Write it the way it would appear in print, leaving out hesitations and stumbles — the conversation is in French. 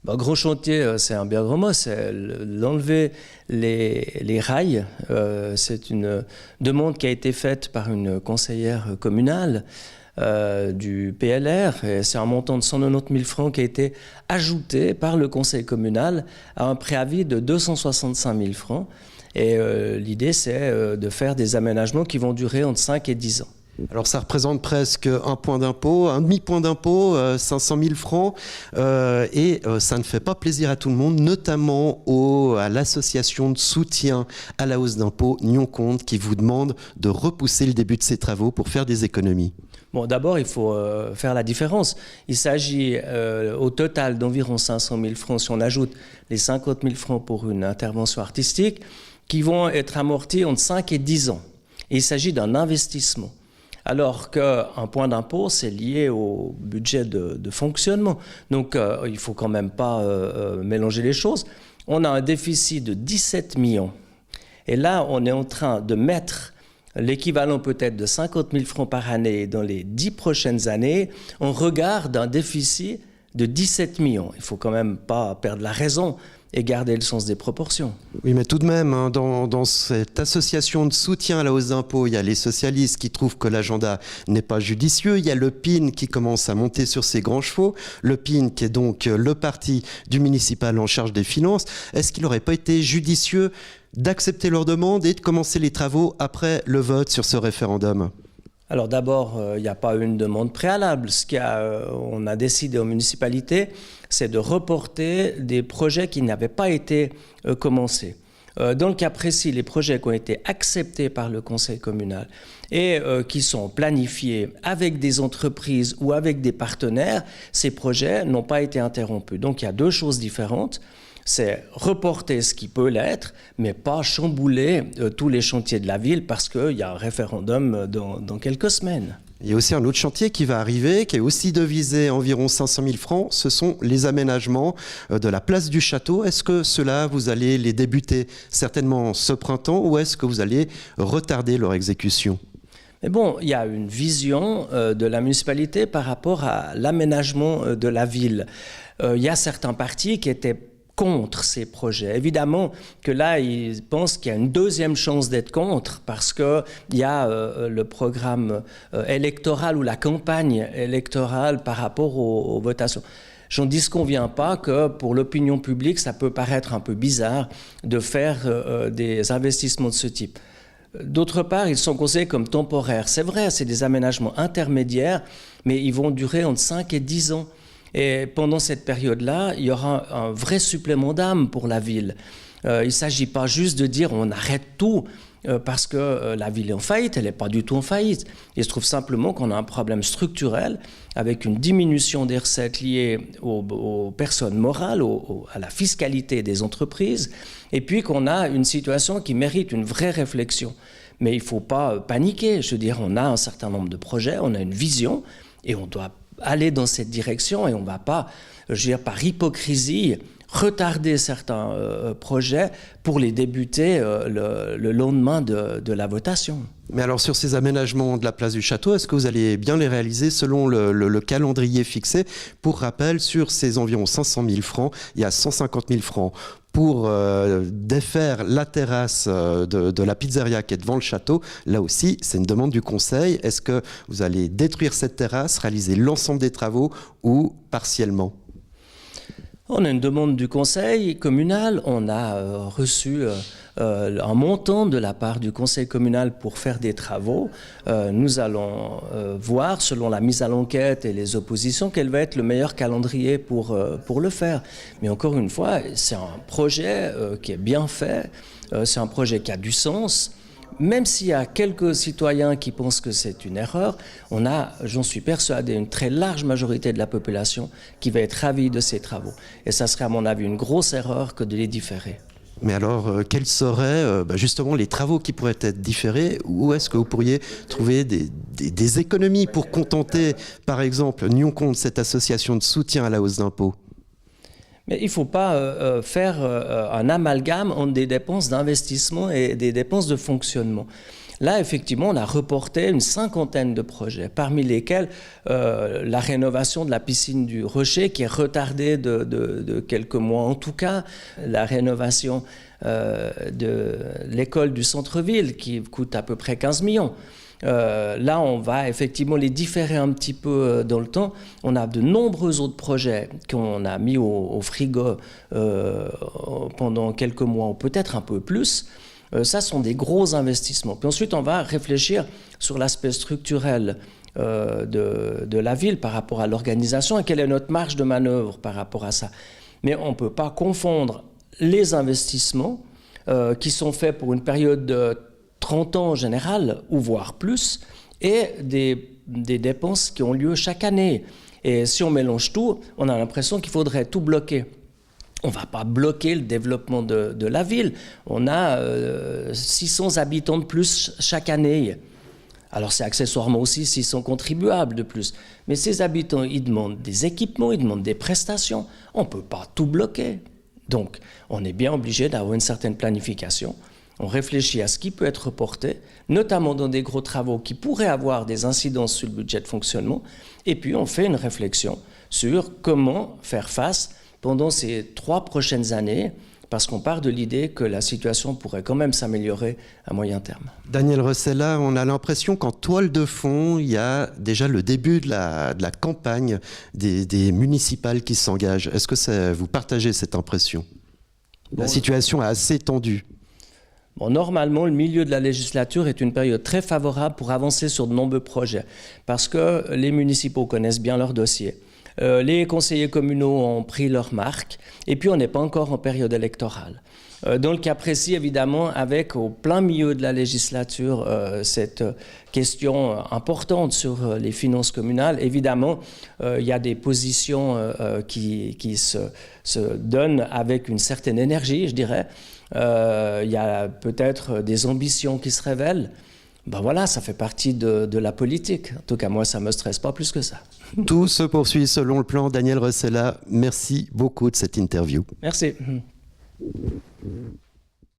Gros chantier, c'est un bien grand mot, c'est d'enlever les rails. C'est une demande qui a été faite par une conseillère communale du PLR. Et c'est un montant de 190 000 francs qui a été ajouté par le conseil communal à un préavis de 265 000 francs. Et l'idée, c'est de faire des aménagements qui vont durer entre 5 et 10 ans. Alors ça représente presque un point d'impôt, un demi-point d'impôt, 500 000 francs, et ça ne fait pas plaisir à tout le monde, notamment à l'association de soutien à la hausse d'impôt Nyon-Comte qui vous demande de repousser le début de ces travaux pour faire des économies. Bon, d'abord, il faut faire la différence. Il s'agit au total d'environ 500 000 francs si on ajoute les 50 000 francs pour une intervention artistique qui vont être amortis entre 5 et 10 ans. Et il s'agit d'un investissement. Alors qu'un point d'impôt, c'est lié au budget de fonctionnement. Donc, il ne faut quand même pas mélanger les choses. On a un déficit de 17 millions. Et là, on est en train de mettre l'équivalent peut-être de 50 000 francs par année dans les 10 prochaines années. On regarde un déficit de 17 millions. Il ne faut quand même pas perdre la raison et garder le sens des proportions. Oui, mais tout de même, hein, dans cette association de soutien à la hausse d'impôts, il y a les socialistes qui trouvent que l'agenda n'est pas judicieux, il y a le PIN qui commence à monter sur ses grands chevaux, le PIN qui est donc le parti du municipal en charge des finances. Est-ce qu'il n'aurait pas été judicieux d'accepter leur demande et de commencer les travaux après le vote sur ce référendum ? Alors d'abord, il n'y a pas eu une demande préalable. On a décidé aux municipalités, c'est de reporter des projets qui n'avaient pas été commencés. Dans le cas précis, les projets qui ont été acceptés par le conseil communal et qui sont planifiés avec des entreprises ou avec des partenaires, ces projets n'ont pas été interrompus. Donc il y a deux choses différentes. C'est reporter ce qui peut l'être, mais pas chambouler tous les chantiers de la ville parce qu'il y a un référendum dans quelques semaines. Il y a aussi un autre chantier qui va arriver, qui est aussi devisé environ 500 000 francs. Ce sont les aménagements de la place du château. Est-ce que ceux-là, vous allez les débuter certainement ce printemps ou est-ce que vous allez retarder leur exécution ? Mais bon, il y a une vision de la municipalité par rapport à l'aménagement de la ville. Il y a certains partis qui étaient contre ces projets. Évidemment que là, ils pensent qu'il y a une deuxième chance d'être contre parce qu'il y a le programme électoral ou la campagne électorale par rapport aux votations. J'en disconviens pas que pour l'opinion publique, ça peut paraître un peu bizarre de faire des investissements de ce type. D'autre part, ils sont considérés comme temporaires. C'est vrai, c'est des aménagements intermédiaires, mais ils vont durer entre 5 et 10 ans. Et pendant cette période-là, il y aura un vrai supplément d'âme pour la ville. Il ne s'agit pas juste de dire on arrête tout parce que la ville est en faillite, elle n'est pas du tout en faillite. Il se trouve simplement qu'on a un problème structurel avec une diminution des recettes liées aux personnes morales, à la fiscalité des entreprises, et puis qu'on a une situation qui mérite une vraie réflexion. Mais il ne faut pas paniquer. Je veux dire, on a un certain nombre de projets, on a une vision, et on doit aller dans cette direction et on ne va pas, je veux dire, par hypocrisie, retarder certains projets pour les débuter le lendemain de la votation. Mais alors sur ces aménagements de la place du château, est-ce que vous allez bien les réaliser selon le calendrier fixé ? Pour rappel, sur ces environ 500 000 francs, il y a 150 000 francs pour défaire la terrasse de la pizzeria qui est devant le château. Là aussi, c'est une demande du conseil. Est-ce que vous allez détruire cette terrasse, réaliser l'ensemble des travaux ou partiellement ? On a une demande du conseil communal. On a reçu un montant de la part du conseil communal pour faire des travaux. Nous allons voir, selon la mise à l'enquête et les oppositions, quel va être le meilleur calendrier pour le faire. Mais encore une fois, c'est un projet qui est bien fait, c'est un projet qui a du sens. Même s'il y a quelques citoyens qui pensent que c'est une erreur, on a, j'en suis persuadé, une très large majorité de la population qui va être ravie de ces travaux. Et ça serait à mon avis une grosse erreur que de les différer. Mais alors, quels seraient justement les travaux qui pourraient être différés? Où est-ce que vous pourriez trouver des économies pour contenter, par exemple, Nyon-Comte, cette association de soutien à la hausse d'impôts? Mais il ne faut pas faire un amalgame entre des dépenses d'investissement et des dépenses de fonctionnement. Là, effectivement, on a reporté une 50aine de projets, parmi lesquels la rénovation de la piscine du Rocher, qui est retardée de quelques mois en tout cas, la rénovation de l'école du centre-ville, qui coûte à peu près 15 millions. Là, on va effectivement les différer un petit peu dans le temps. On a de nombreux autres projets qu'on a mis au frigo pendant quelques mois ou peut-être un peu plus. Ça sont des gros investissements. Puis ensuite, on va réfléchir sur l'aspect structurel de la ville par rapport à l'organisation et quelle est notre marge de manœuvre par rapport à ça. Mais on ne peut pas confondre les investissements qui sont faits pour une période de 30 ans en général, ou voire plus, et des dépenses qui ont lieu chaque année. Et si on mélange tout, on a l'impression qu'il faudrait tout bloquer. On ne va pas bloquer le développement de la ville. On a 600 habitants de plus chaque année. Alors c'est accessoirement aussi 600 contribuables de plus. Mais ces habitants, ils demandent des équipements, ils demandent des prestations. On ne peut pas tout bloquer. Donc on est bien obligé d'avoir une certaine planification. On réfléchit à ce qui peut être reporté, notamment dans des gros travaux qui pourraient avoir des incidences sur le budget de fonctionnement. Et puis, on fait une réflexion sur comment faire face pendant ces 3 prochaines années, parce qu'on part de l'idée que la situation pourrait quand même s'améliorer à moyen terme. Daniel Rossella, on a l'impression qu'en toile de fond, il y a déjà le début de la campagne des municipales qui s'engagent. Est-ce que vous partagez cette impression ? La situation est assez tendue. Bon, normalement, le milieu de la législature est une période très favorable pour avancer sur de nombreux projets, parce que les municipaux connaissent bien leur dossier. Les conseillers communaux ont pris leur marque, et puis on n'est pas encore en période électorale. Dans le cas précis, évidemment, avec au plein milieu de la législature cette question importante sur les finances communales, évidemment, il y a des positions qui se donnent avec une certaine énergie, je dirais. Il y a peut-être des ambitions qui se révèlent. Ben voilà, ça fait partie de la politique. En tout cas, moi, ça ne me stresse pas plus que ça. Tout se poursuit selon le plan. Daniel Rossella, merci beaucoup de cette interview. Merci.